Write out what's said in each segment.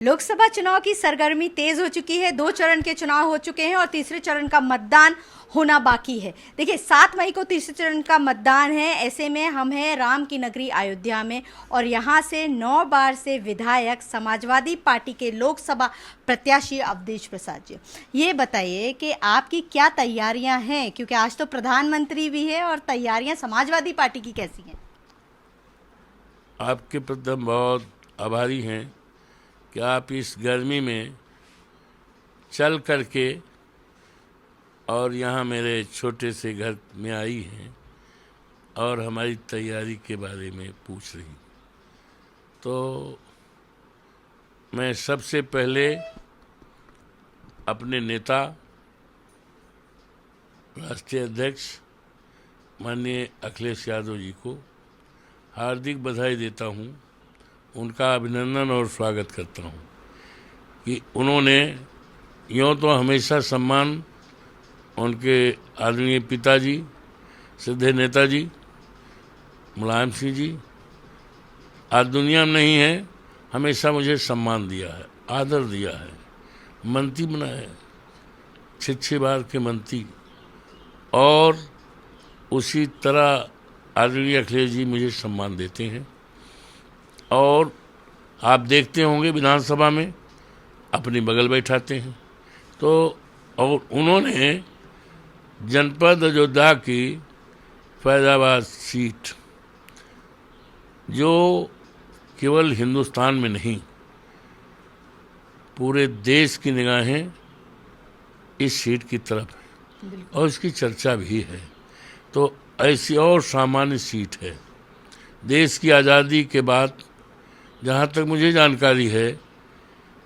लोकसभा चुनाव की सरगर्मी तेज हो चुकी है। 2 चरण के चुनाव हो चुके हैं और तीसरे चरण का मतदान होना बाकी है। देखिए 7 मई को तीसरे चरण का मतदान है। ऐसे में हम हैं राम की नगरी अयोध्या में और यहाँ से 9 बार से विधायक समाजवादी पार्टी के लोकसभा प्रत्याशी अवधेश प्रसाद जी, ये बताइए कि आपकी क्या तैयारियां हैं, क्योंकि आज तो प्रधानमंत्री भी है और तैयारियां समाजवादी पार्टी की कैसी हैं? आपके प्रति हम बहुत आभारी हैं कि आप इस गर्मी में चल करके और यहाँ मेरे छोटे से घर में आई हैं और हमारी तैयारी के बारे में पूछ रही। तो मैं सबसे पहले अपने नेता राष्ट्रीय अध्यक्ष माननीय अखिलेश यादव जी को हार्दिक बधाई देता हूँ, उनका अभिनंदन और स्वागत करता हूँ कि उन्होंने यूँ तो हमेशा सम्मान उनके आदरणीय पिताजी सिद्धे नेताजी मुलायम सिंह जी आज दुनिया में नहीं है, हमेशा मुझे सम्मान दिया है, आदर दिया है, मंत्री बनाया है, 6 बार के मंत्री। और उसी तरह आदरणीय अखिलेश जी मुझे सम्मान देते हैं। और आप देखते होंगे विधानसभा में अपनी बगल बैठाते हैं। तो और उन्होंने जनपद अयोध्या की फैजाबाद सीट, जो केवल हिंदुस्तान में नहीं पूरे देश की निगाहें इस सीट की तरफ है और इसकी चर्चा भी है, तो ऐसी और सामान्य सीट है। देश की आज़ादी के बाद जहाँ तक मुझे जानकारी है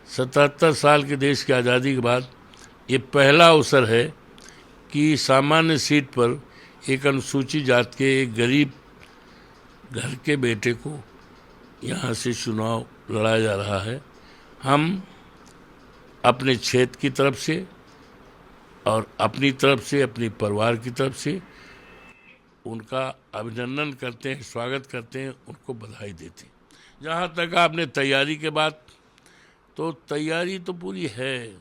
77 साल के देश की आज़ादी के बाद ये पहला अवसर है कि सामान्य सीट पर एक अनुसूचित जाति के एक गरीब घर के बेटे को यहाँ से चुनाव लड़ाया जा रहा है। हम अपने क्षेत्र की तरफ से और अपनी तरफ से, अपने परिवार की तरफ से उनका अभिनंदन करते हैं, स्वागत करते हैं, उनको बधाई देते हैं। जहाँ तक आपने तैयारी के बाद, तो तैयारी तो पूरी है।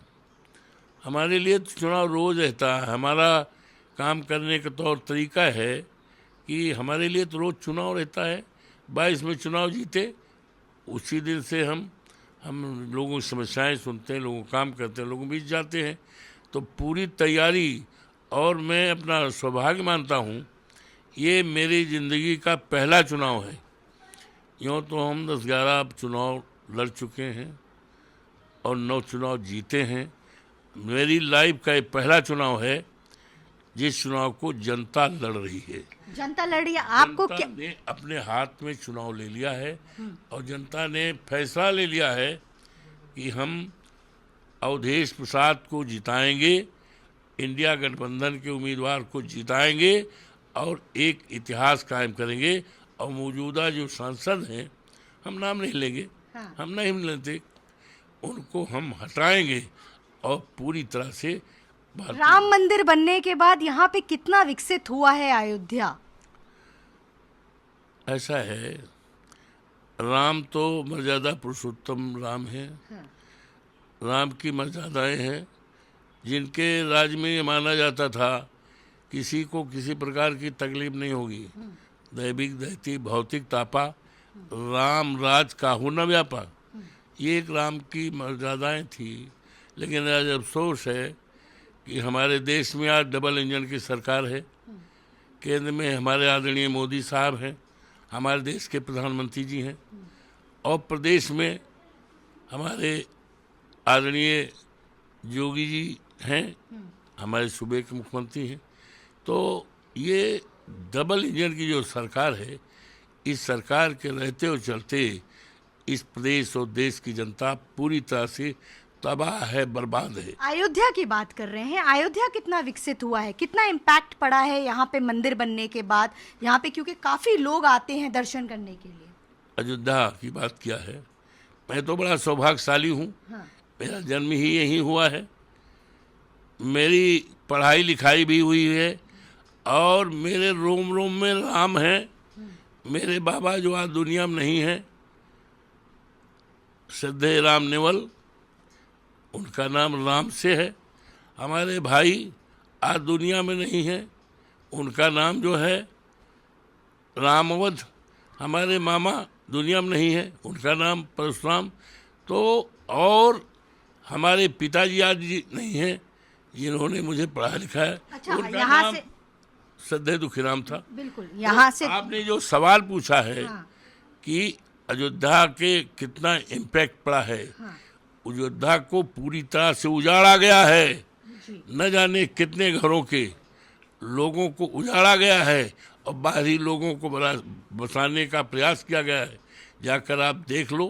हमारे लिए तो चुनाव रोज़ रहता है। हमारा काम करने का तौर तरीका है कि हमारे लिए तो रोज़ चुनाव रहता है। 22 में चुनाव जीते, उसी दिन से हम लोगों की समस्याएं सुनते हैं, लोगों का काम करते हैं, लोगों के बीच जाते हैं। तो पूरी तैयारी, और मैं अपना सौभाग्य मानता हूँ ये मेरी ज़िंदगी का पहला चुनाव है। यूँ तो हम 10-11 चुनाव लड़ चुके हैं और 9 चुनाव जीते हैं। मेरी लाइफ का ये पहला चुनाव है जिस चुनाव को जनता लड़ रही है। जनता लड़ रही है, आपको जनता क्या ने अपने हाथ में चुनाव ले लिया है और जनता ने फैसला ले लिया है कि हम अवधेश प्रसाद को जिताएंगे, इंडिया गठबंधन के उम्मीदवार को जिताएंगे और एक इतिहास कायम करेंगे। और मौजूदा जो सांसद हैं, हम नाम नहीं लेंगे, हम नहीं लेते, उनको हम हटाएंगे और पूरी तरह से राम मंदिर बनने के बाद यहाँ पे कितना विकसित हुआ है अयोध्या? ऐसा है, राम तो मर्यादा पुरुषोत्तम राम है। राम की मर्यादाएं हैं जिनके राज्य में ये माना जाता था किसी को किसी प्रकार की तकलीफ नहीं होगी। दैविक दैती भौतिक तापा, राम राज काहू न व्यापा, ये एक राम की मर्यादाएं थी। लेकिन आज अफसोस है कि हमारे देश में आज डबल इंजन की सरकार है। केंद्र में हमारे आदरणीय मोदी साहब हैं, हमारे देश के प्रधानमंत्री जी हैं, और प्रदेश में हमारे आदरणीय योगी जी हैं, हमारे सूबे के मुख्यमंत्री हैं। तो ये डबल इंजन की जो सरकार है, इस सरकार के रहते और चलते इस प्रदेश और देश की जनता पूरी तरह से तबाह है, बर्बाद है। अयोध्या की बात कर रहे हैं, अयोध्या कितना विकसित हुआ है, कितना इम्पैक्ट पड़ा है यहाँ पे मंदिर बनने के बाद यहाँ पे, क्योंकि काफी लोग आते हैं दर्शन करने के लिए। अयोध्या की बात किया है, मैं तो बड़ा सौभाग्यशाली हूँ। मेरा जन्म ही यहीं हुआ है, मेरी पढ़ाई लिखाई भी हुई है और मेरे रोम रोम में राम है। मेरे बाबा जो आज दुनिया में नहीं है, श्रद्धेय राम नेवल, उनका नाम राम से है। हमारे भाई आज दुनिया में नहीं है, उनका नाम जो है रामवध। हमारे मामा दुनिया में नहीं है, उनका नाम परशुराम। तो और हमारे पिताजी आज जी नहीं हैं, जिन्होंने मुझे पढ़ा लिखा है। अच्छा, उनका यहाँ नाम से श्रद्धेय दुखीराम था। बिल्कुल यहाँ से आपने जो सवाल पूछा है हाँ, कि अयोध्या के कितना इम्पैक्ट पड़ा है, हाँ, अयोध्या को पूरी तरह से उजाड़ा गया है। जी, न जाने कितने घरों के लोगों को उजाड़ा गया है और बाहरी लोगों को बसाने का प्रयास किया गया है। जाकर आप देख लो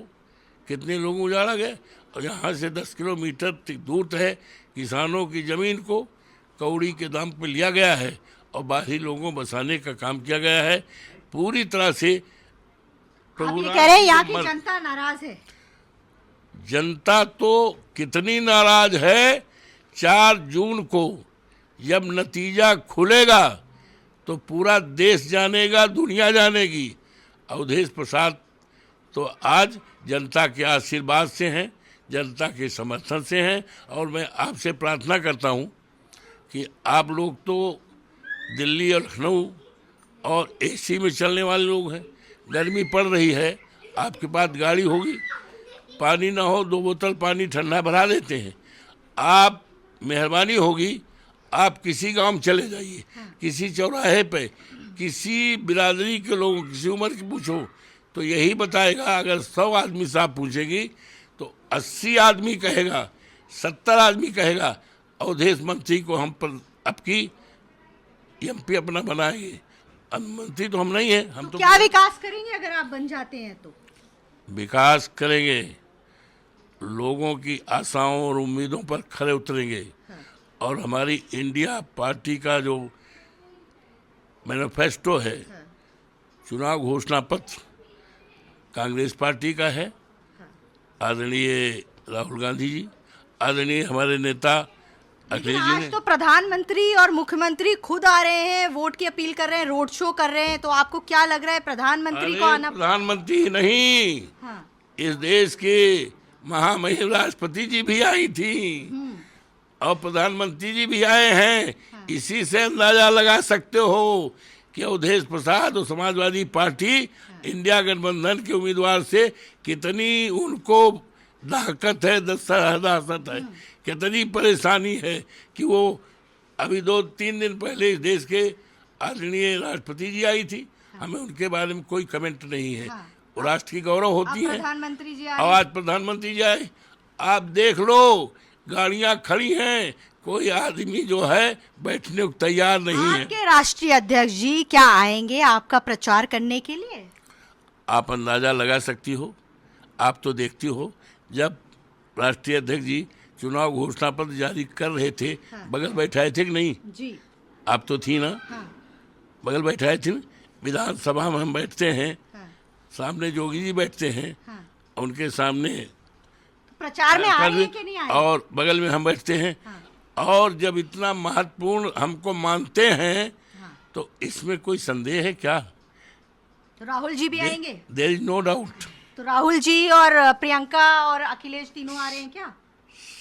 कितने लोग उजाड़ा गए। और यहाँ से 10 किलोमीटर दूर है, किसानों की ज़मीन को कौड़ी के दाम पर लिया गया है और बाहरी लोगों को बसाने का काम किया गया है। पूरी तरह से आप ये कह रहे हैं यहाँ की जनता नाराज है? जनता तो कितनी नाराज है। 4 जून को जब नतीजा खुलेगा तो पूरा देश जानेगा, दुनिया जानेगी। अवधेश प्रसाद तो आज जनता के आशीर्वाद से हैं, जनता के समर्थन से हैं। और मैं आपसे प्रार्थना करता हूं कि आप लोग तो दिल्ली और लखनऊ और एसी में चलने वाले लोग हैं, गर्मी पड़ रही है, आपके पास गाड़ी होगी, पानी ना हो 2 बोतल पानी ठंडा भरा देते हैं। आप मेहरबानी होगी, आप किसी गांव में चले जाइए, किसी चौराहे पे किसी बिरादरी के लोगों, किसी उम्र की पूछो तो यही बताएगा। अगर 100 आदमी से आप पूछेगी तो 80 आदमी कहेगा, 70 आदमी कहेगा अवधेश मंत्री को हम पर आपकी एमपी अपना बनाएंगे। मंत्री तो हम नहीं है, हम तो क्या विकास करेंगे अगर आप बन जाते हैं तो? विकास करेंगे, लोगों की आशाओं और उम्मीदों पर खरे उतरेंगे। और हमारी इंडिया पार्टी का जो मैनिफेस्टो है, चुनाव घोषणा पत्र कांग्रेस पार्टी का है। आदरणीय राहुल गांधी जी, आदरणीय हमारे नेता अखिलेश जी आज ने, तो प्रधानमंत्री और मुख्यमंत्री खुद आ रहे हैं, वोट की अपील कर रहे हैं, रोड शो कर रहे हैं। तो आपको क्या लग रहा है प्रधानमंत्री को आना? प्रधानमंत्री ही नहीं, हाँ, इस देश के महामहिम राष्ट्रपति जी भी आई थी और प्रधानमंत्री जी भी आए हैं। इसी से अंदाजा लगा सकते हो कि अवधेश प्रसाद और समाजवादी पार्टी इंडिया गठबंधन के उम्मीदवार से कितनी उनको दाहकत है, दस्त है, कितनी परेशानी है कि वो अभी 2-3 दिन पहले इस देश के आदरणीय राष्ट्रपति जी आई थी। हमें उनके बारे में कोई कमेंट नहीं है, वो राष्ट्र की गौरव होती है। प्रधानमंत्री जी और आज प्रधानमंत्री जी आए, आप देख लो गाड़ियां खड़ी हैं, कोई आदमी जो है बैठने को तैयार नहीं है। आपके राष्ट्रीय अध्यक्ष जी क्या आएंगे आपका प्रचार करने के लिए? आप अंदाजा लगा सकती हो, आप तो देखती हो जब राष्ट्रीय अध्यक्ष जी चुनाव घोषणा पत्र जारी कर रहे थे, बगल बैठाए थे कि नहीं? जी, आप तो थी ना, हाँ, बगल बैठाए थे ना। विधानसभा में हम बैठते हैं, हाँ, सामने जोगी जी बैठते हैं, हाँ। उनके सामने प्रचार में आ रहे हैं कि नहीं आ रहे? और बगल में हम बैठते हैं। और जब इतना महत्वपूर्ण हमको मानते हैं तो इसमें कोई संदेह है क्या? तो राहुल जी भी आएंगे? There is no doubt. तो राहुल जी और प्रियंका और अखिलेश तीनों आ रहे हैं क्या?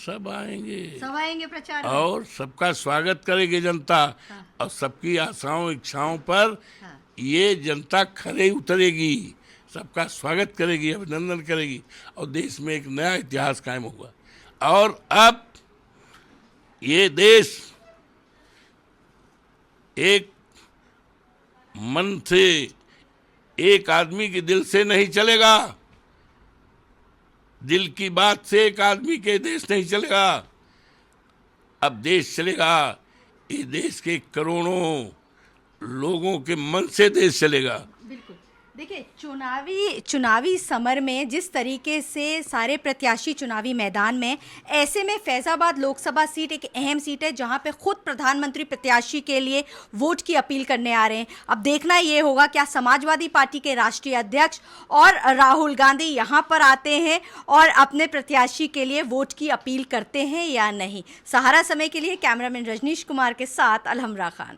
सब आएंगे, सब आएंगे प्रचार में? और सबका स्वागत करेगी जनता। और सबकी आशाओं इच्छाओं पर ये जनता खरे उतरेगी, सबका स्वागत करेगी, अभिनंदन करेगी और देश में एक नया इतिहास कायम होगा। और अब ये देश एक मन से, एक आदमी के दिल से नहीं चलेगा, दिल की बात से एक आदमी के देश नहीं चलेगा। अब देश चलेगा, इस देश के करोड़ों लोगों के मन से देश चलेगा। बिल्कुल। देखिए, चुनावी समर में जिस तरीके से सारे प्रत्याशी चुनावी मैदान में, ऐसे में फैजाबाद लोकसभा सीट एक अहम सीट है जहां पे खुद प्रधानमंत्री प्रत्याशी के लिए वोट की अपील करने आ रहे हैं। अब देखना ये होगा क्या समाजवादी पार्टी के राष्ट्रीय अध्यक्ष और राहुल गांधी यहां पर आते हैं और अपने प्रत्याशी के लिए वोट की अपील करते हैं या नहीं। सहारा समय के लिए कैमरामैन रजनीश कुमार के साथ अलहमरा खान।